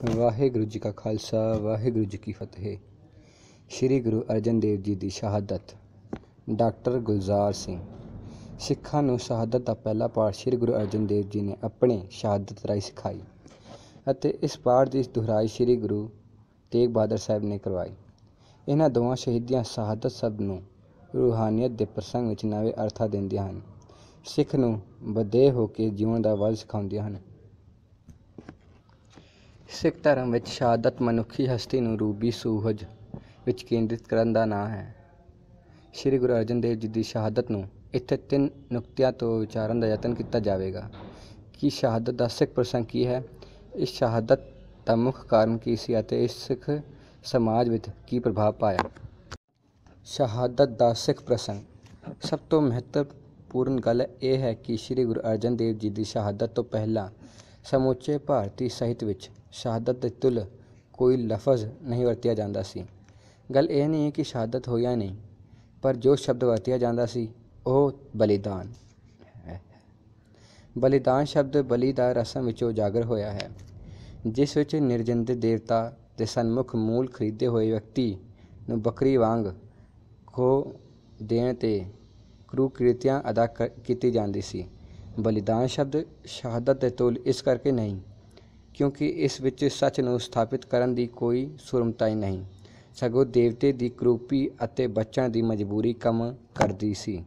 ਵਾਹਿਗੁਰੂ ਜੀ ਕਾ ਖਾਲਸਾ ਵਾਹਿਗੁਰੂ ਜੀ ਕੀ ਫਤਿਹ। ਸ਼੍ਰੀ ਗੁਰੂ ਅਰਜਨ ਦੇਵ ਜੀ ਦੀ ਸ਼ਹਾਦਤ। ਡਾਕਟਰ ਗੁਲਜ਼ਾਰ ਸਿੰਘ। ਸਿੱਖਾਂ ਨੂੰ ਸ਼ਹਾਦਤ ਦਾ ਪਹਿਲਾ ਪਾਠ ਸ਼੍ਰੀ ਗੁਰੂ ਅਰਜਨ ਦੇਵ ਜੀ ਨੇ ਆਪਣੀ ਸ਼ਹਾਦਤ ਰਾਹੀਂ ਸਿਖਾਈ ਅਤੇ ਇਸ ਪਾਠ ਦੀ ਦੁਹਰਾਈ ਸ਼੍ਰੀ ਗੁਰੂ ਤੇਗ ਬਹਾਦਰ ਸਾਹਿਬ ਨੇ ਕਰਵਾਈ। ਇਹਨਾਂ ਦੋਵਾਂ ਸ਼ਹੀਦੀਆਂ ਸ਼ਹਾਦਤ ਸ਼ਬਦ ਨੂੰ ਰੂਹਾਨੀਅਤ ਦੇ ਪ੍ਰਸੰਗ ਵਿੱਚ ਨਵੇਂ ਅਰਥਾਂ ਦਿੰਦੀਆਂ ਹਨ। ਸਿੱਖ ਨੂੰ ਬਦੇਹ ਹੋ ਕੇ ਜੀਵਨ ਦਾ ਵੱਲ ਸਿਖਾਉਂਦੀਆਂ ਹਨ। ਸਿੱਖ ਧਰਮ ਵਿੱਚ ਸ਼ਹਾਦਤ ਮਨੁੱਖੀ ਹਸਤੀ ਨੂੰ ਰੂਬੀ ਸੂਹਜ ਵਿੱਚ ਕੇਂਦਰਿਤ ਕਰਨ ਦਾ ਨਾਂ ਹੈ। ਸ਼੍ਰੀ ਗੁਰੂ ਅਰਜਨ ਦੇਵ ਜੀ ਦੀ ਸ਼ਹਾਦਤ ਨੂੰ ਇੱਥੇ 3 ਨੁਕਤਿਆਂ ਤੋਂ ਵਿਚਾਰਨ ਦਾ ਯਤਨ ਕੀਤਾ ਜਾਵੇਗਾ ਕਿ ਸ਼ਹਾਦਤ ਦਾ ਸਿੱਖ ਪ੍ਰਸੰਗ ਕੀ ਹੈ, ਇਸ ਸ਼ਹਾਦਤ ਦਾ ਮੁੱਖ ਕਾਰਨ ਕੀ ਸੀ ਅਤੇ ਇਸ ਸਿੱਖ ਸਮਾਜ ਵਿੱਚ ਕੀ ਪ੍ਰਭਾਵ ਪਾਇਆ। ਸ਼ਹਾਦਤ ਦਾ ਸਿੱਖ ਪ੍ਰਸੰਗ। ਸਭ ਤੋਂ ਮਹੱਤਵਪੂਰਨ ਗੱਲ ਇਹ ਹੈ ਕਿ ਸ਼੍ਰੀ ਗੁਰੂ ਅਰਜਨ ਦੇਵ ਜੀ ਦੀ ਸ਼ਹਾਦਤ ਤੋਂ ਪਹਿਲਾਂ ਸਮੁੱਚੇ ਭਾਰਤੀ ਸਾਹਿਤ ਵਿੱਚ ਸ਼ਹਾਦਤ ਦੇ ਤੁਲ ਕੋਈ ਲਫ਼ਜ਼ ਨਹੀਂ ਵਰਤਿਆ ਜਾਂਦਾ ਸੀ। ਗੱਲ ਇਹ ਨਹੀਂ ਹੈ ਕਿ ਸ਼ਹਾਦਤ ਹੋਈ ਜਾਂ ਨਹੀਂ, ਪਰ ਜੋ ਸ਼ਬਦ ਵਰਤਿਆ ਜਾਂਦਾ ਸੀ ਉਹ ਬਲੀਦਾਨ ਹੈ। ਬਲੀਦਾਨ ਸ਼ਬਦ ਬਲੀ ਦਾ ਰਸਮ ਵਿੱਚੋਂ ਉਜਾਗਰ ਹੋਇਆ ਹੈ, ਜਿਸ ਵਿੱਚ ਨਿਰਜਿੰਦੇ ਦੇਵਤਾ ਦੇ ਸਨਮੁਖ ਮੂਲ ਖਰੀਦੇ ਹੋਏ ਵਿਅਕਤੀ ਨੂੰ ਬੱਕਰੀ ਵਾਂਗ ਖੋਹ ਦੇਣ 'ਤੇ ਕ੍ਰੂਰਕ੍ਰਿਤੀਆਂ ਅਦਾ ਕੀਤੀ ਜਾਂਦੀ ਸੀ। ਬਲੀਦਾਨ ਸ਼ਬਦ ਸ਼ਹਾਦਤ ਦੇ ਤੁਲ ਇਸ ਕਰਕੇ ਨਹੀਂ ਕਿਉਂਕਿ ਇਸ ਵਿੱਚ ਸੱਚ ਨੂੰ ਸਥਾਪਿਤ ਕਰਨ ਦੀ ਕੋਈ ਸੂਰਮਤਾਈ ਨਹੀਂ, ਸਗੋਂ ਦੇਵਤੇ ਦੀ ਕਰੂਪੀ ਅਤੇ ਬਚਣ ਦੀ ਮਜਬੂਰੀ ਕੰਮ ਕਰਦੀ ਸੀ।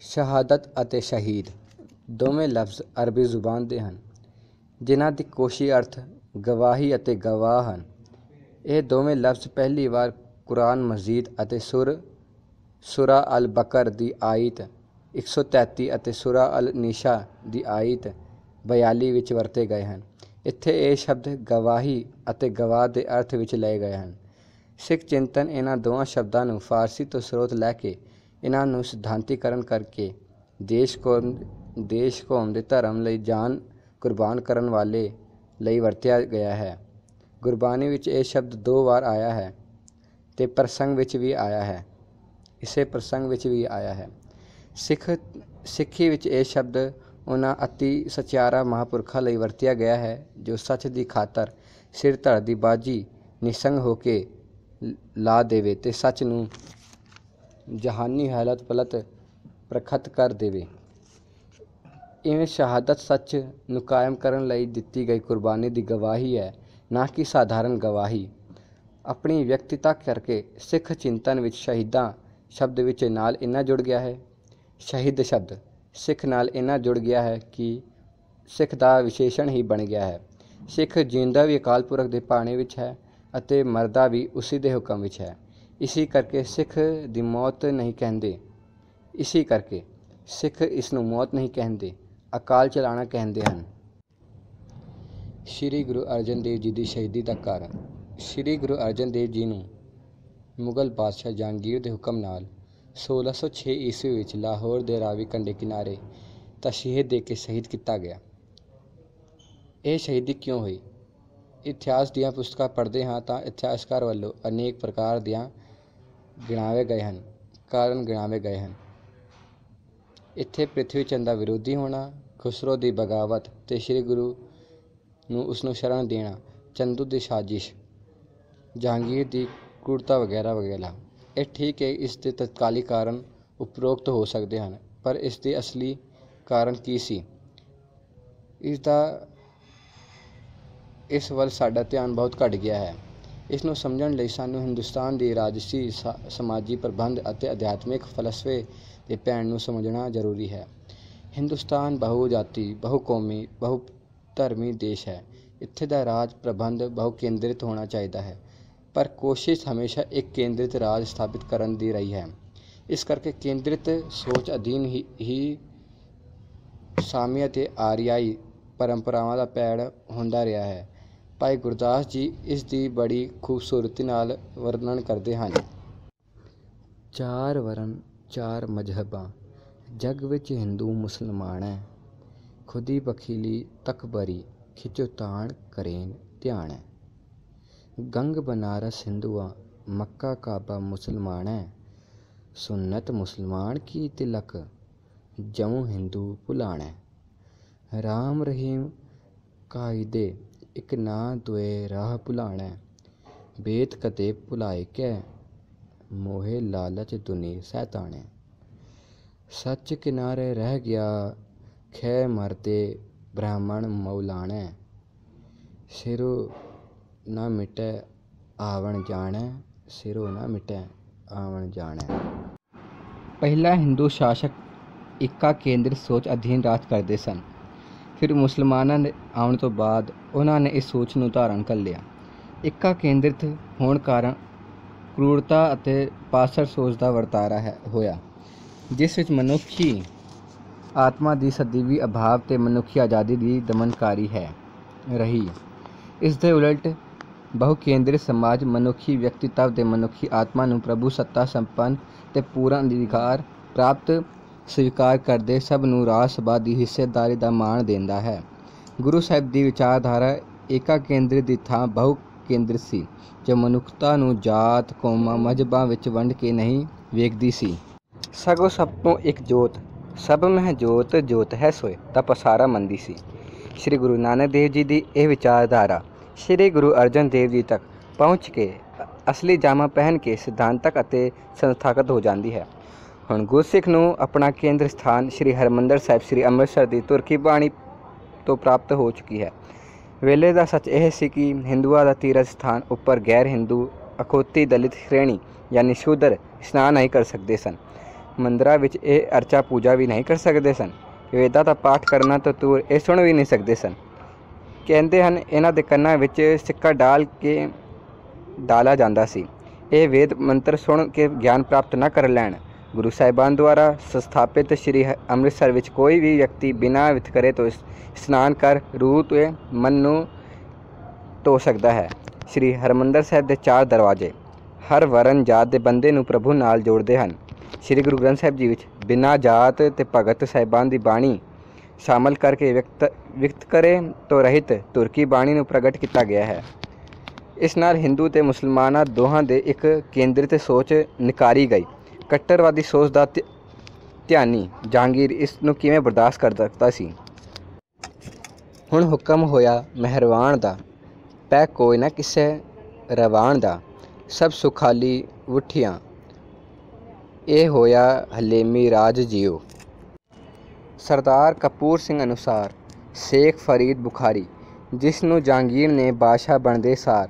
ਸ਼ਹਾਦਤ ਅਤੇ ਸ਼ਹੀਦ ਦੋਵੇਂ ਲਫ਼ਜ਼ ਅਰਬੀ ਜ਼ੁਬਾਨ ਦੇ ਹਨ, ਜਿਨ੍ਹਾਂ ਦੀ ਕੋਸ਼ੀ ਅਰਥ ਗਵਾਹੀ ਅਤੇ ਗਵਾਹ ਹਨ। ਇਹ ਦੋਵੇਂ ਲਫ਼ਜ਼ ਪਹਿਲੀ ਵਾਰ ਕੁਰਾਨ ਮਜੀਦ ਅਤੇ ਸੂਰਾ ਅਲ ਬਕਰ ਦੀ ਆਇਤ 133 ਅਤੇ ਸੂਰਾ ਅਲ ਨਿਸਾ ਦੀ ਆਇਤ 42 ਵਿੱਚ ਵਰਤੇ ਗਏ ਹਨ। ਇੱਥੇ ਇਹ ਸ਼ਬਦ ਗਵਾਹੀ ਅਤੇ ਗਵਾਹ ਦੇ ਅਰਥ ਵਿੱਚ ਲਏ ਗਏ ਹਨ। ਸਿੱਖ ਚਿੰਤਨ ਇਹਨਾਂ ਦੋਵਾਂ ਸ਼ਬਦਾਂ ਨੂੰ ਫਾਰਸੀ ਤੋਂ ਸਰੋਤ ਲੈ ਕੇ ਇਹਨਾਂ ਨੂੰ ਸਿਧਾਂਤੀਕਰਨ ਕਰਕੇ ਦੇਸ਼ ਕੌਮ ਦੇ ਧਰਮ ਲਈ ਜਾਨ ਕੁਰਬਾਨ ਕਰਨ ਵਾਲੇ ਲਈ ਵਰਤਿਆ ਗਿਆ ਹੈ। ਗੁਰਬਾਣੀ ਵਿੱਚ ਇਹ ਸ਼ਬਦ 2 ਵਾਰ ਆਇਆ ਹੈ ਤੇ ਪ੍ਰਸੰਗ ਵਿੱਚ ਵੀ ਆਇਆ ਹੈ। ਸਿੱਖੀ ਵਿੱਚ ਇਹ ਸ਼ਬਦ ਉਹਨਾਂ ਅਤੀ ਸੱਚਿਆਰਾ ਮਹਾਂਪੁਰਖਾਂ ਲਈ ਵਰਤਿਆ ਗਿਆ ਹੈ ਜੋ ਸੱਚ ਦੀ ਖਾਤਰ ਸਿਰ ਧੜ ਦੀ ਬਾਜੀ ਨਿਸੰਗ ਹੋ ਕੇ ਲਾ ਦੇਵੇ ਤੇ ਸੱਚ ਨੂੰ ਜਹਾਨੀ ਹਾਲਤ ਪਲਤ ਪ੍ਰਖਤ ਕਰ ਦੇਵੇ। ਇਵੇਂ ਸ਼ਹਾਦਤ ਸੱਚ ਨੂੰ ਕਾਇਮ ਕਰਨ ਲਈ ਦਿੱਤੀ ਗਈ ਕੁਰਬਾਨੀ ਦੀ ਗਵਾਹੀ ਹੈ, ਨਾ ਕਿ ਸਾਧਾਰਨ ਗਵਾਹੀ। ਆਪਣੀ ਵਿਅਕਤਤਾ ਕਰਕੇ ਸਿੱਖ ਚਿੰਤਨ ਵਿੱਚ ਸ਼ਹੀਦਾਂ ਸ਼ਬਦ ਵਿੱਚ ਨਾਲ ਇੰਨਾ ਜੁੜ ਗਿਆ ਹੈ। ਸ਼ਹੀਦ ਸ਼ਬਦ ਸਿੱਖ ਨਾਲ ਇੰਨਾ ਜੁੜ ਗਿਆ ਹੈ ਕਿ ਸਿੱਖ ਦਾ ਵਿਸ਼ੇਸ਼ਣ ਹੀ ਬਣ ਗਿਆ ਹੈ। ਸਿੱਖ ਜਿਉਂਦਾ ਵੀ ਅਕਾਲ ਪੁਰਖ ਦੇ ਭਾਣੇ ਵਿੱਚ ਹੈ ਅਤੇ ਮਰਦਾ ਵੀ ਉਸੀ ਦੇ ਹੁਕਮ ਵਿੱਚ ਹੈ। ਇਸੇ ਕਰਕੇ ਸਿੱਖ ਇਸ ਨੂੰ ਮੌਤ ਨਹੀਂ ਕਹਿੰਦੇ, ਅਕਾਲ ਚਲਾਣਾ ਕਹਿੰਦੇ ਹਨ। ਸ਼੍ਰੀ ਗੁਰੂ ਅਰਜਨ ਦੇਵ ਜੀ ਦੀ ਸ਼ਹੀਦੀ ਦਾ ਕਾਰਨ। ਸ਼੍ਰੀ ਗੁਰੂ ਅਰਜਨ ਦੇਵ ਜੀ ਨੂੰ ਮੁਗਲ ਬਾਦਸ਼ਾਹ ਜਹਾਂਗੀਰ ਦੇ ਹੁਕਮ ਨਾਲ 1606 ਈਸਵੀ ਵਿੱਚ ਲਾਹੌਰ ਦੇ ਰਾਵੀ ਕੰਢੇ ਕਿਨਾਰੇ ਤਸ਼ਹੀਦ ਦੇ ਕੇ ਸ਼ਹੀਦ ਕੀਤਾ ਗਿਆ। ਇਹ ਸ਼ਹੀਦੀ ਕਿਉਂ ਹੋਈ? ਇਤਿਹਾਸ ਦੀਆਂ ਪੁਸਤਕਾਂ ਪੜ੍ਹਦੇ ਹਾਂ ਤਾਂ ਇਤਿਹਾਸਕਾਰ ਵੱਲੋਂ ਅਨੇਕ ਪ੍ਰਕਾਰ ਦੀਆਂ ਕਾਰਨ ਗਿਣਾਵੇ ਗਏ ਹਨ। ਇੱਥੇ ਪ੍ਰਿਥਵੀ ਚੰਦ ਦਾ ਵਿਰੋਧੀ ਹੋਣਾ, ਖੁਸਰੋ ਦੀ ਬਗਾਵਤ ਤੇ ਸ਼੍ਰੀ ਗੁਰੂ ਨੂੰ ਉਸਨੂੰ ਸ਼ਰਨ ਦੇਣਾ, ਚੰਦੂ ਦੀ ਸਾਜ਼ਿਸ਼, ਜਹਾਂਗੀਰ ਦੀ ਕਰੂਰਤਾ ਵਗੈਰਾ ਵਗੈਰਾ। ਇਹ ਠੀਕ ਹੈ, ਇਸ ਦੇ ਤਤਕਾਲੀ ਕਾਰਨ ਉਪਰੋਕਤ ਹੋ ਸਕਦੇ ਹਨ, ਪਰ ਇਸ ਦੇ ਅਸਲੀ ਕਾਰਨ ਕੀ ਸੀ, ਇਸ ਵੱਲ ਸਾਡਾ ਧਿਆਨ ਬਹੁਤ ਘੱਟ ਗਿਆ ਹੈ। ਇਸ ਨੂੰ ਸਮਝਣ ਲਈ ਸਾਨੂੰ ਹਿੰਦੁਸਤਾਨ ਦੀ ਰਾਜਸੀ, ਸਮਾਜੀ ਪ੍ਰਬੰਧ ਅਤੇ ਅਧਿਆਤਮਿਕ ਫਲਸਫੇ ਦੇ ਭੈਣ ਨੂੰ ਸਮਝਣਾ ਜ਼ਰੂਰੀ ਹੈ। ਹਿੰਦੁਸਤਾਨ ਬਹੁ-ਜਾਤੀ, ਬਹੁ-ਕੌਮੀ, ਬਹੁ-ਧਰਮੀ ਦੇਸ਼ ਹੈ। ਇੱਥੇ ਦਾ ਰਾਜ ਪ੍ਰਬੰਧ ਬਹੁ-ਕੇਂਦਰਿਤ ਹੋਣਾ ਚਾਹੀਦਾ ਹੈ, ਪਰ ਕੋਸ਼ਿਸ਼ ਹਮੇਸ਼ਾ ਇੱਕ ਕੇਂਦਰਿਤ ਰਾਜ ਸਥਾਪਿਤ ਕਰਨ ਦੀ ਰਹੀ ਹੈ। ਇਸ ਕਰਕੇ ਕੇਂਦਰਿਤ ਸੋਚ ਅਧੀਨ ਹੀ ਸਾਮੀ ਅਤੇ ਆਰੀਆਈ ਪਰੰਪਰਾਵਾਂ ਦਾ ਪੈੜ ਹੁੰਦਾ ਰਿਹਾ ਹੈ। ਭਾਈ ਗੁਰਦਾਸ ਜੀ ਇਸ ਦੀ ਬੜੀ ਖੂਬਸੂਰਤੀ ਨਾਲ ਵਰਣਨ ਕਰਦੇ ਹਨ। 4 ਵਰਨ 4 ਮਜ਼ਹਬਾਂ, ਜਗ ਵਿੱਚ ਹਿੰਦੂ ਮੁਸਲਮਾਨੈ, ਖੁਦੀ ਬਖੀਲੀ ਤਕਬਰੀ, ਖਿਚੋ ਤਾਣ ਕਰੇਨ ਧਿਆਣੈ। ਗੰਗ ਬਨਾਰਸ ਹਿੰਦੂਆਂ, ਮੱਕਾ ਕਾਬਾ ਮੁਸਲਮਾਨੈ, ਸੁन्नत मुसलमान की तिलक, जमु हिंदू भुलाणै। राम रहीम कायदे ਇੱਕ ਨਾ ਦੁਏ ਰਾਹ ਭੁਲਾਣਾ, ਬੇਤ ਕਦੇ ਭੁਲਾਏ ਕੈ, ਮੋਹੇ ਲਾਲਚ ਦੁਨੀ ਸੈਤਾਣੇ। ਸੱਚ ਕਿਨਾਰੇ ਰਹਿ ਗਿਆ, ਖੈ ਮਰਦੇ ਬ੍ਰਾਹਮਣ ਮਉਲਾਣੈ, ਸਿਰੋਂ ਨਾ ਮਿਟੈ ਆਵਣ ਜਾਣੈ, ਸਿਰੋਂ ਨਾ ਮਿਟੈ ਆਵਣ ਜਾਣੈ। ਪਹਿਲਾਂ ਹਿੰਦੂ ਸ਼ਾਸਕ ਏਕਾ ਕੇਂਦਰਿਤ ਸੋਚ ਅਧੀਨ ਰਾਜ ਕਰਦੇ ਸਨ। ਫਿਰ ਮੁਸਲਮਾਨਾਂ ਦੇ ਆਉਣ ਤੋਂ ਬਾਅਦ ਉਹਨਾਂ ਨੇ ਇਸ ਸੋਚ ਨੂੰ ਧਾਰਨ ਕਰ ਲਿਆ। ਏਕਾ ਕੇਂਦਰਿਤ ਹੋਣ ਕਾਰਨ ਕਰੂਰਤਾ ਅਤੇ ਪਾਸੜ ਸੋਚ ਦਾ ਵਰਤਾਰਾ ਹੋਇਆ, ਜਿਸ ਵਿੱਚ ਮਨੁੱਖੀ ਆਤਮਾ ਦੀ ਸਦੀਵੀ ਅਭਾਵ ਤੇ ਮਨੁੱਖੀ ਆਜ਼ਾਦੀ ਦੀ ਦਮਨਕਾਰੀ ਰਹੀ। ਇਸ ਦੇ ਉਲਟ ਬਹੁ ਕੇਂਦਰਿਤ ਸਮਾਜ ਮਨੁੱਖੀ ਵਿਅਕਤੀਤਵ ਤੇ ਮਨੁੱਖੀ ਆਤਮਾ ਨੂੰ ਪ੍ਰਭੂ ਸੱਤਾ ਸੰਪੰਨ ਤੇ ਪੂਰਨ ਅਧਿਕਾਰ ਪ੍ਰਾਪਤ ਸਵੀਕਾਰ ਕਰਦੇ ਸਭ ਨੂੰ ਰਾਜ ਸਭਾ ਦੀ ਹਿੱਸੇਦਾਰੀ ਦਾ ਮਾਣ ਦਿੰਦਾ ਹੈ। ਗੁਰੂ ਸਾਹਿਬ ਦੀ ਵਿਚਾਰਧਾਰਾ ਏਕਾ ਕੇਂਦਰਿਤ ਦੀ ਥਾਂ ਬਹੁ ਕੇਂਦਰਿਤ ਸੀ, ਜੋ ਮਨੁੱਖਤਾ ਨੂੰ ਜਾਤ ਕੌਮਾਂ ਮਜ਼ਹਬਾਂ ਵਿੱਚ ਵੰਡ ਕੇ ਨਹੀਂ ਵੇਖਦੀ ਸੀ, ਸਗੋਂ ਸਭ ਤੋਂ ਇੱਕ ਜੋਤ, ਸਭ ਮਹਿ ਜੋਤ ਜੋਤ ਹੈ ਸੋਏ ਦਾ ਪਸਾਰਾ ਮੰਨਦੀ ਸੀ। ਸ੍ਰੀ ਗੁਰੂ ਨਾਨਕ ਦੇਵ ਜੀ ਦੀ ਇਹ ਵਿਚਾਰਧਾਰਾ ਸ੍ਰੀ ਗੁਰੂ ਅਰਜਨ ਦੇਵ ਜੀ ਤੱਕ ਪਹੁੰਚ ਕੇ ਅਸਲੀ ਜਾਮਾ ਪਹਿਨ ਕੇ ਸਿਧਾਂਤਕ ਅਤੇ ਸੰਸਥਾਗਤ ਹੋ ਜਾਂਦੀ ਹੈ। ਹੁਣ ਗੁਰਸਿੱਖ ਨੂੰ ਆਪਣਾ ਕੇਂਦਰ ਸਥਾਨ ਸ੍ਰੀ ਹਰਿਮੰਦਰ ਸਾਹਿਬ ਸ੍ਰੀ ਅੰਮ੍ਰਿਤਸਰ ਦੀ ਤੁਰਕੀ ਬਾਣੀ ਤੋਂ ਪ੍ਰਾਪਤ ਹੋ ਚੁੱਕੀ ਹੈ। ਵੇਲੇ ਦਾ ਸੱਚ ਇਹ ਸੀ ਕਿ ਹਿੰਦੂਆਂ ਦਾ ਤੀਰਥ ਸਥਾਨ ਉੱਪਰ ਗੈਰ ਹਿੰਦੂ ਅਖੌਤੀ ਦਲਿਤ ਸ਼੍ਰੇਣੀ ਯਾਨੀ ਸ਼ੂਦਰ ਇਸ਼ਨਾਨ ਨਹੀਂ ਕਰ ਸਕਦੇ ਸਨ। ਮੰਦਰਾਂ ਵਿੱਚ ਇਹ ਅਰਚਾ ਪੂਜਾ ਵੀ ਨਹੀਂ ਕਰ ਸਕਦੇ ਸਨ। ਵੇਦਾਂ ਦਾ ਪਾਠ ਕਰਨਾ ਤੋਂ ਦੂਰ ਇਹ ਸੁਣ ਵੀ ਨਹੀਂ ਸਕਦੇ ਸਨ। ਕਹਿੰਦੇ ਹਨ ਇਹਨਾਂ ਦੇ ਕੰਨਾਂ ਵਿੱਚ ਸਿੱਕਾ ਡਾਲਿਆ ਜਾਂਦਾ ਸੀ। ਇਹ ਵੇਦ ਮੰਤਰ ਸੁਣ ਕੇ ਗਿਆਨ ਪ੍ਰਾਪਤ ਨਾ ਕਰ ਲੈਣ। ਗੁਰੂ ਸਾਹਿਬਾਨ ਦੁਆਰਾ ਸਥਾਪਿਤ ਸ੍ਰੀ ਅੰਮ੍ਰਿਤਸਰ ਵਿੱਚ ਕੋਈ ਵੀ ਵਿਅਕਤੀ ਬਿਨਾਂ ਵਿਤਕਰੇ ਤੋਂ ਇਸ਼ਨਾਨ ਕਰ ਰੂਹ ਤੇ ਮਨ ਨੂੰ ਧੋ ਸਕਦਾ ਹੈ। ਸ੍ਰੀ ਹਰਿਮੰਦਰ ਸਾਹਿਬ ਦੇ 4 ਦਰਵਾਜ਼ੇ ਹਰ ਵਰਨ ਜਾਤ ਦੇ ਬੰਦੇ ਨੂੰ ਪ੍ਰਭੂ ਨਾਲ ਜੋੜਦੇ ਹਨ। ਸ੍ਰੀ ਗੁਰੂ ਗ੍ਰੰਥ ਸਾਹਿਬ ਜੀ ਵਿੱਚ ਬਿਨਾਂ ਜਾਤ ਤੇ ਭਗਤ ਸਾਹਿਬਾਨ ਦੀ ਬਾਣੀ ਸ਼ਾਮਲ ਕਰਕੇ ਵਿਤਕਰੇ ਤੋਂ ਰਹਿਤ ਤੁਰਕੀ ਬਾਣੀ ਨੂੰ ਪ੍ਰਗਟ ਕੀਤਾ ਗਿਆ ਹੈ। ਇਸ ਨਾਲ ਹਿੰਦੂ ਤੇ ਮੁਸਲਮਾਨਾਂ ਦੋਹਾਂ ਦੇ ਇੱਕ ਕੇਂਦਰਿਤ ਸੋਚ ਨਿਕਾਰੀ ਗਈ। ਕੱਟੜਵਾਦੀ ਸੋਚ ਦਾ ਧਿਆਨੀ ਜਹਾਂਗੀਰ ਇਸ ਨੂੰ ਕਿਵੇਂ ਬਰਦਾਸ਼ਤ ਕਰ ਸਕਦਾ ਸੀ। ਹੁਣ ਹੁਕਮ ਹੋਇਆ ਮਹਿਰਵਾਨ ਦਾ, ਪੈ ਕੋਈ ਨਾ ਕਿਸੇ ਰਵਾਨ ਦਾ, ਸਭ ਸੁਖਾਲੀ ਉੱਠੀਆਂ, ਇਹ ਹੋਇਆ ਹਲੇਮੀ ਰਾਜ ਜਿਉ। ਸਰਦਾਰ ਕਪੂਰ ਸਿੰਘ ਅਨੁਸਾਰ ਸ਼ੇਖ ਫਰੀਦ ਬੁਖਾਰੀ, ਜਿਸ ਨੂੰ ਜਹਾਂਗੀਰ ਨੇ ਬਾਦਸ਼ਾਹ ਬਣਦੇ ਸਾਰ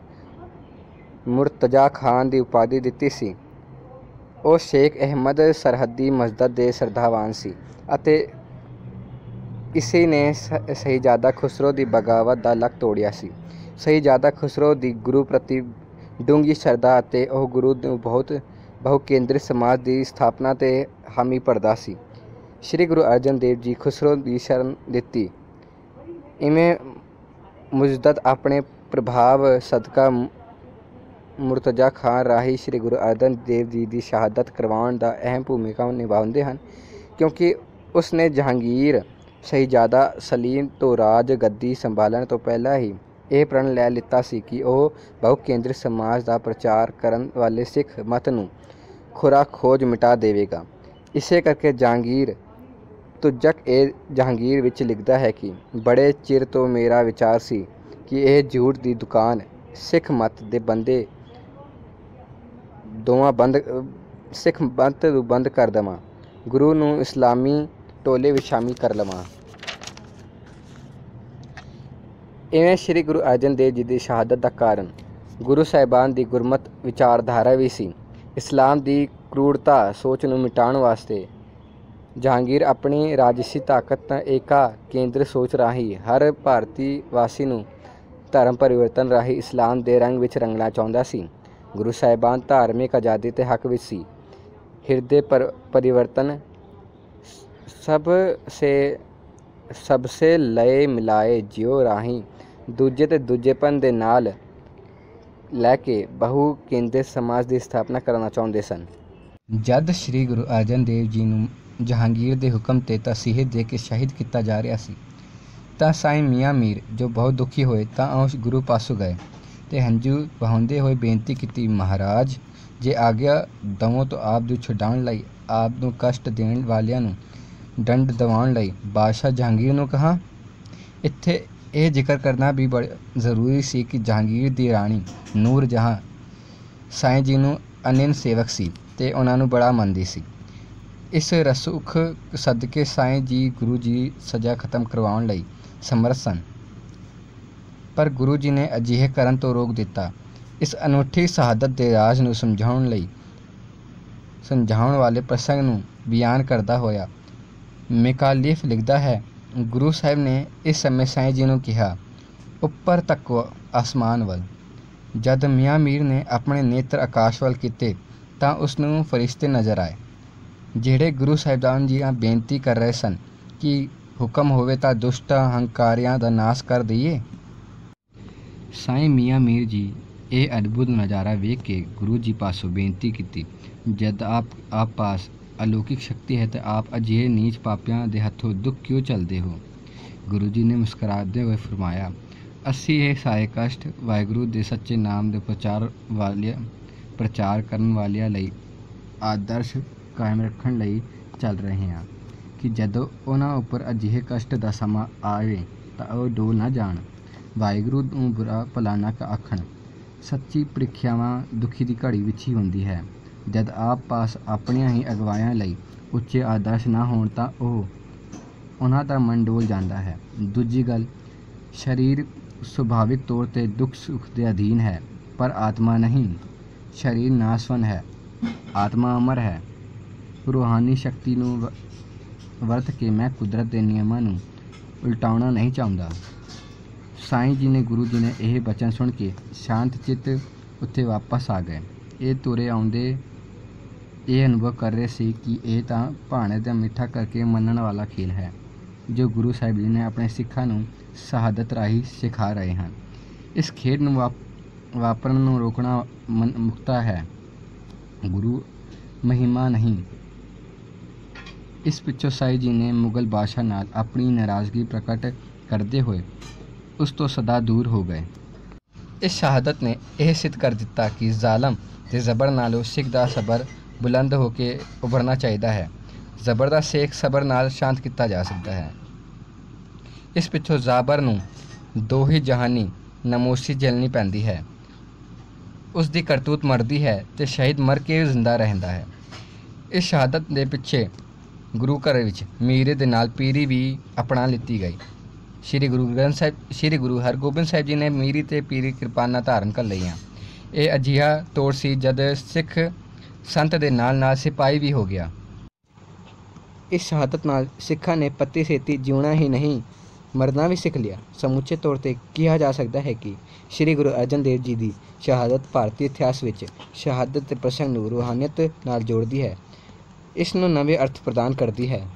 ਮੁਰਤਜ਼ਾ ਖਾਨ ਦੀ ਉਪਾਧੀ ਦਿੱਤੀ ਸੀ, ਉਹ ਸ਼ੇਖ ਅਹਿਮਦ ਸਰਹੱਦੀ ਮਸਜਦ ਦੇ ਸਰਦਾਵਾਨ ਸੀ ਅਤੇ ਇਸੇ ਨੇ ਸ਼ਹੀਜ਼ਾਦਾ ਖੁਸਰੋ ਦੀ ਬਗਾਵਤ ਦਾ ਲੱਕ ਤੋੜਿਆ ਸੀ। ਸ਼ਹੀਜ਼ਾਦਾ ਖੁਸਰੋ ਦੀ ਗੁਰੂ ਪ੍ਰਤੀ ਡੂੰਘੀ ਸ਼ਰਧਾ ਅਤੇ ਉਹ ਗੁਰੂ ਨੂੰ ਬਹੁ ਕੇਂਦਰਿਤ ਸਮਾਜ ਦੀ ਸਥਾਪਨਾ ਤੇ ਹਾਮੀ ਭਰਦਾ ਸੀ। ਸ੍ਰੀ ਗੁਰੂ ਅਰਜਨ ਦੇਵ ਜੀ ਖੁਸਰੋ ਦੀ ਸ਼ਰਨ ਦਿੱਤੀ। ਇਵੇਂ ਮੁਜੱਦਦ ਆਪਣੇ ਪ੍ਰਭਾਵ ਸਦਕਾ ਮੁਰਤਜ਼ਾ ਖਾਨ ਰਾਹੀਂ ਸ੍ਰੀ ਗੁਰੂ ਅਰਜਨ ਦੇਵ ਜੀ ਦੀ ਸ਼ਹਾਦਤ ਕਰਵਾਉਣ ਦਾ ਅਹਿਮ ਭੂਮਿਕਾ ਨਿਭਾਉਂਦੇ ਹਨ, ਕਿਉਂਕਿ ਉਸ ਨੇ ਜਹਾਂਗੀਰ ਸ਼ਹੀਜ਼ਾਦਾ ਸਲੀਮ ਤੋਂ ਰਾਜ ਗੱਦੀ ਸੰਭਾਲਣ ਤੋਂ ਪਹਿਲਾਂ ਹੀ ਇਹ ਪ੍ਰਣ ਲੈ ਲਿੱਤਾ ਸੀ ਕਿ ਉਹ ਬਹੁ ਕੇਂਦਰਿਤ ਸਮਾਜ ਦਾ ਪ੍ਰਚਾਰ ਕਰਨ ਵਾਲੇ ਸਿੱਖ ਮਤ ਨੂੰ ਖੁਰਾ ਖੋਜ ਮਿਟਾ ਦੇਵੇਗਾ। ਇਸੇ ਕਰਕੇ ਜਹਾਂਗੀਰ ਜਹਾਂਗੀਰ ਵਿੱਚ ਲਿਖਦਾ ਹੈ ਕਿ ਬੜੇ ਚਿਰ ਤੋਂ ਮੇਰਾ ਵਿਚਾਰ ਸੀ ਕਿ ਇਹ ਝੂਠ ਦੀ ਦੁਕਾਨ ਸਿੱਖ ਮਤ ਦੇ ਬੰਦੇ ਸਿੱਖ ਮਤ ਨੂੰ ਬੰਦ ਕਰ ਦੇਵਾਂ, ਗੁਰੂ ਨੂੰ ਇਸਲਾਮੀ ਟੋਲੇ ਵਿੱਚ ਸ਼ਾਮਿਲ ਕਰ ਲਵਾਂ। ਇਵੇਂ ਸ੍ਰੀ ਗੁਰੂ ਅਰਜਨ ਦੇਵ ਜੀ ਦੀ ਸ਼ਹਾਦਤ ਦਾ ਕਾਰਨ ਗੁਰੂ ਸਾਹਿਬਾਨ ਦੀ ਗੁਰਮਤ ਵਿਚਾਰਧਾਰਾ ਵੀ ਸੀ। ਇਸਲਾਮ ਦੀ ਕਰੂਰਤਾ ਸੋਚ ਨੂੰ ਮਿਟਾਉਣ ਵਾਸਤੇ ਜਹਾਂਗੀਰ ਆਪਣੀ ਰਾਜਸੀ ਤਾਕਤ ਏਕਾ ਕੇਂਦਰ ਸੋਚ ਰਾਹੀਂ ਹਰ ਭਾਰਤੀ ਵਾਸੀ ਨੂੰ ਧਰਮ ਪਰਿਵਰਤਨ ਰਾਹੀਂ ਇਸਲਾਮ ਦੇ ਰੰਗ ਵਿੱਚ ਰੰਗਣਾ ਚਾਹੁੰਦਾ ਸੀ। ਗੁਰੂ ਸਾਹਿਬਾਨ ਧਾਰਮਿਕ ਆਜ਼ਾਦੀ ਦੇ ਹੱਕ ਵਿੱਚ ਸੀ। ਹਿਰਦੇ परिवर्तन सबसे लय मिलाए जियो राही दूजे ते दूजेपन दे नाल लैके बहु केंद्रित समाज की स्थापना करना चाहते सन। जद श्री गुरु अर्जन देव जी नूं जहांगीर के हुक्म ते तसीहे दे के शहीद किया जा रहा सी तां साईं मियाँ मीर जो बहुत दुखी होए तां उस गुरु पासों गए ते हंझू बहाउंदे होए बेनती की, महाराज जे आग्या दवों तो आप नूं छुड़ाउण लई आप नूं कष्ट देण वालियां नूं दंड दिवाउण लई बादशाह जहांगीर नूं कहा। इत्थे ਇਹ ਜ਼ਿਕਰ ਕਰਨਾ ਵੀ ਜ਼ਰੂਰੀ ਸੀ ਕਿ ਜਹਾਂਗੀਰ ਦੀ ਰਾਣੀ ਨੂਰ ਜਹਾਂ ਸਾਈਂ ਜੀ ਨੂੰ ਅਨੰਨ ਸੇਵਕ ਸੀ ਤੇ ਉਹਨਾਂ ਨੂੰ ਬੜਾ ਮੰਨਦੀ ਸੀ। ਇਸ ਰਸੂਖ ਸਦਕੇ ਸਾਈਂ ਜੀ ਗੁਰੂ ਜੀ ਸਜ਼ਾ ਖਤਮ ਕਰਵਾਉਣ ਲਈ ਸਮਰੱਥ ਸਨ, ਪਰ ਗੁਰੂ ਜੀ ਨੇ ਅਜਿਹੇ ਕਰਨ ਤੋਂ ਰੋਕ ਦਿੱਤਾ। ਇਸ ਅਨੋਖੀ ਸ਼ਹਾਦਤ ਦੇ ਰਾਜ ਨੂੰ ਸਮਝਾਉਣ ਵਾਲੇ ਪ੍ਰਸੰਗ ਨੂੰ ਬਿਆਨ ਕਰਦਾ ਹੋਇਆ ਮਿਕਾਲੀਫ ਲਿਖਦਾ ਹੈ, ਗੁਰੂ ਸਾਹਿਬ ਨੇ ਇਸ ਸਮੇਂ ਸਾਈਂ ਜੀ ਨੂੰ ਕਿਹਾ, ਉੱਪਰ ਤੱਕੋ ਆਸਮਾਨ ਵੱਲ। ਜਦ ਮੀਆਂ ਮੀਰ ਨੇ ਆਪਣੇ ਨੇਤਰ ਆਕਾਸ਼ ਵੱਲ ਕੀਤੇ ਤਾਂ ਉਸ ਨੂੰ ਫਰਿਸ਼ਤੇ ਨਜ਼ਰ ਆਏ, ਜਿਹੜੇ ਗੁਰੂ ਸਾਹਿਬਾਨ ਜੀ ਬੇਨਤੀ ਕਰ ਰਹੇ ਸਨ ਕਿ ਹੁਕਮ ਹੋਵੇ ਤਾਂ ਦੁਸ਼ਟਾਂ ਹੰਕਾਰੀਆਂ ਦਾ ਨਾਸ਼ ਕਰ ਦਈਏ। ਸਾਈਂ ਮੀਆਂ ਮੀਰ ਜੀ ਇਹ ਅਦਭੁਤ ਨਜ਼ਾਰਾ ਵੇਖ ਕੇ ਗੁਰੂ ਜੀ ਪਾਸੋਂ ਬੇਨਤੀ ਕੀਤੀ, ਜਦ ਆਪ ਪਾਸ ਅਲੌਕਿਕ ਸ਼ਕਤੀ ਹੈ ਤਾਂ ਆਪ ਅਜਿਹੇ ਨੀਚ ਪਾਪੀਆਂ ਦੇ ਹੱਥੋਂ ਦੁੱਖ ਕਿਉਂ ਝੱਲਦੇ ਹੋ। ਗੁਰੂ ਜੀ ਨੇ ਮੁਸਕਰਾਉਂਦੇ ਹੋਏ ਫਰਮਾਇਆ, ਅਸੀਂ ਇਹ ਸਾਰੇ ਕਸ਼ਟ ਵਾਹਿਗੁਰੂ ਦੇ ਸੱਚੇ ਨਾਮ ਦੇ ਪ੍ਰਚਾਰ ਕਰਨ ਵਾਲਿਆਂ ਲਈ ਆਦਰਸ਼ ਕਾਇਮ ਰੱਖਣ ਲਈ ਚੱਲ ਰਹੇ ਹਾਂ ਕਿ ਜਦੋਂ ਉਹਨਾਂ ਉੱਪਰ ਅਜਿਹੇ ਕਸ਼ਟ ਦਾ ਸਮਾਂ ਆਵੇ ਤਾਂ ਉਹ ਡੋਲ ਨਾ ਜਾਣ। ਵਾਹਿਗੁਰੂ ਨੂੰ ਬੁਰਾ ਭਲਾ ਨਾ ਆਖਣ। ਸੱਚੀ ਪ੍ਰੀਖਿਆਵਾਂ ਦੁਖੀ ਦੀ ਘੜੀ ਵਿੱਚ ਹੀ ਹੁੰਦੀ ਹੈ। ਜਦ ਆਪ ਪਾਸ ਆਪਣੀਆਂ ਹੀ ਅਗਵਾਈਆਂ ਲਈ ਉੱਚੇ ਆਦਰਸ਼ ਨਾ ਹੋਣ ਤਾਂ ਉਹਨਾਂ ਦਾ ਮਨ ਡੋਲ ਜਾਂਦਾ ਹੈ। ਦੂਜੀ ਗੱਲ, ਸਰੀਰ ਸੁਭਾਵਿਕ ਤੌਰ 'ਤੇ ਦੁੱਖ ਸੁੱਖ ਦੇ ਅਧੀਨ ਹੈ, ਪਰ ਆਤਮਾ ਨਹੀਂ। ਸਰੀਰ ਨਾਸਵਨ ਹੈ, ਆਤਮਾ ਅਮਰ ਹੈ। ਰੂਹਾਨੀ ਸ਼ਕਤੀ ਨੂੰ ਵਰਤ ਕੇ ਮੈਂ ਕੁਦਰਤ ਦੇ ਨਿਯਮਾਂ ਨੂੰ ਉਲਟਾਉਣਾ ਨਹੀਂ ਚਾਹੁੰਦਾ। ਸਾਈਂ ਜੀ ਨੇ ਗੁਰੂ ਜੀ ਨੇ ਇਹ ਬਚਨ ਸੁਣ ਕੇ ਸ਼ਾਂਤ ਚਿੱਤ ਉੱਥੇ ਵਾਪਸ ਆ ਗਏ। ਇਹ ਤੁਰੇ ਆਉਂਦੇ ਇਹ ਅਨੁਭਵ ਕਰ ਰਹੇ ਸੀ ਕਿ ਇਹ ਤਾਂ ਭਾਣੇ ਦਾ ਮਿੱਠਾ ਕਰਕੇ ਮੰਨਣ ਵਾਲਾ ਖੇਲ ਹੈ ਜੋ ਗੁਰੂ ਸਾਹਿਬ ਜੀ ਨੇ ਆਪਣੇ ਸਿੱਖਾਂ ਨੂੰ ਸ਼ਹਾਦਤ ਰਾਹੀਂ ਸਿਖਾ ਰਹੇ ਹਨ। ਇਸ ਖੇਡ ਨੂੰ ਵਾਪਰਨ ਨੂੰ ਰੋਕਣਾ ਮੁਕਤਾ ਹੈ, ਗੁਰੂ ਮਹਿਮਾ ਨਹੀਂ। ਇਸ ਪਿੱਛੋਂ ਸਾਈਂ ਜੀ ਨੇ ਮੁਗਲ ਬਾਦਸ਼ਾਹ ਨਾਲ ਆਪਣੀ ਨਾਰਾਜ਼ਗੀ ਪ੍ਰਗਟ ਕਰਦੇ ਹੋਏ ਉਸ ਤੋਂ ਸਦਾ ਦੂਰ ਹੋ ਗਏ। ਇਸ ਸ਼ਹਾਦਤ ਨੇ ਇਹ ਸਿੱਧ ਕਰ ਦਿੱਤਾ ਕਿ ਜ਼ਾਲਮ ਤੇ ਜ਼ਬਰ ਨਾਲੋਂ ਸਿੱਖ ਦਾ ਸਬਰ ਬੁਲੰਦ ਹੋ ਕੇ ਉਭਰਨਾ ਚਾਹੀਦਾ ਹੈ। ਜ਼ਬਰ ਦਾ ਸੇਕ ਸਬਰ ਨਾਲ ਸ਼ਾਂਤ ਕੀਤਾ ਜਾ ਸਕਦਾ ਹੈ। ਇਸ ਪਿੱਛੋਂ ਜ਼ਾਬਰ ਨੂੰ ਦੋ ਹੀ ਜਹਾਨੀ ਨਮੋਸ਼ੀ ਝੱਲਣੀ ਪੈਂਦੀ ਹੈ। ਉਸ ਦੀ ਕਰਤੂਤ ਮਰਦੀ ਹੈ ਤੇ ਸ਼ਹੀਦ ਮਰ ਕੇ ਜ਼ਿੰਦਾ ਰਹਿੰਦਾ ਹੈ। ਇਸ ਸ਼ਹਾਦਤ ਦੇ ਪਿੱਛੇ ਗੁਰੂ ਘਰ ਵਿੱਚ ਮੀਰੇ ਦੇ ਨਾਲ ਪੀਰੀ ਵੀ ਅਪਣਾ ਲਿੱਤੀ ਗਈ। ਸ਼੍ਰੀ ਗੁਰੂ ਹਰਗੋਬਿੰਦ ਸਾਹਿਬ ਜੀ ਨੇ ਮੀਰੀ ਤੇ ਪੀਰੀ ਕਿਰਪਾਨਾਂ ਧਾਰਨ ਕਰ ਲਈਆਂ। ਇਹ ਅਜਿਹਾ ਤੋੜ ਸੀ ਜਦ ਸਿੱਖ ਸੰਤ ਦੇ ਨਾਲ ਨਾਲ ਸਿਪਾਹੀ ਵੀ ਹੋ ਗਿਆ। ਇਸ ਸ਼ਹਾਦਤ ਨਾਲ ਸਿੱਖਾਂ ਨੇ ਪੱਤੀ ਸੇਤੀ ਜਿਉਣਾ ਹੀ ਨਹੀਂ ਮਰਨਾ ਵੀ ਸਿੱਖ ਲਿਆ। ਸਮੁੱਚੇ ਤੌਰ 'ਤੇ ਕਿਹਾ ਜਾ ਸਕਦਾ ਹੈ ਕਿ ਸ਼੍ਰੀ ਗੁਰੂ ਅਰਜਨ ਦੇਵ ਜੀ ਦੀ ਸ਼ਹਾਦਤ ਭਾਰਤੀ ਇਤਿਹਾਸ ਵਿੱਚ ਸ਼ਹਾਦਤ ਦੇ ਪ੍ਰਸੰਗ ਨੂੰ ਰੂਹਾਨੀਅਤ ਨਾਲ ਜੋੜਦੀ ਹੈ, ਇਸ ਨੂੰ ਨਵੇਂ ਅਰਥ ਪ੍ਰਦਾਨ ਕਰਦੀ ਹੈ।